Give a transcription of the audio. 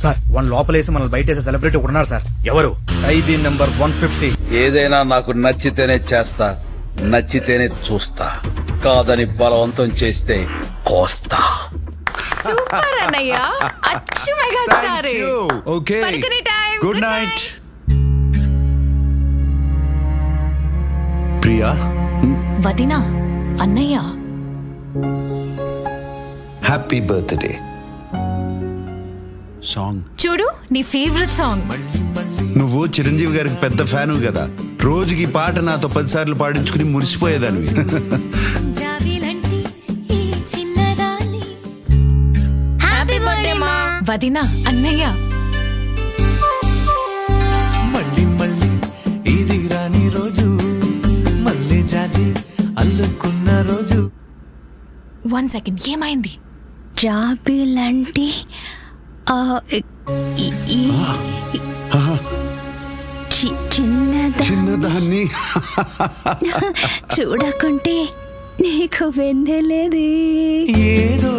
Sir one లోపలేసి మనల్ని బయట వేసే సెలబ్రిటీ ఒకడున్నారు సార్. ఎవరు? ఖైదీ నెంబర్ 150. ఏదైనా నాకు నచ్చితేనే చేస్తా, నచ్చితేనే చూస్తా, కాదని బలవంతం చేస్తే కోస్తా. సూపర్ అన్నయ్య, అచ్చు మెగాస్టార్. ఓకే, పడుకునే టైం. Good night. ప్రియా, వదినా, అన్నయ్య, హ్యాపీ బర్త్డే. సాంగ్ చూడు నీ ఫేవరెట్ సాంగ్. నువ్వు చిరంజీవి గారికి పెద్ద ఫ్యాను కదా, రోజుకి ఈ పాట నాతో 10 సార్లు పాడించుకుని మురిసిపోయేదానివి. హ్యాపీ బర్త్డే మా వదినా, అన్నయ్య. మళ్ళీ మళ్ళీ ఇది రాని రోజు, మళ్ళీ జాజి అల్లుకున్న రోజు. 1 సెకండ్, ఏమైంది? జాబిలంటే చిన్నదాన్ని చూడకుంటే నీకు వెన్నెలేది. ఏదో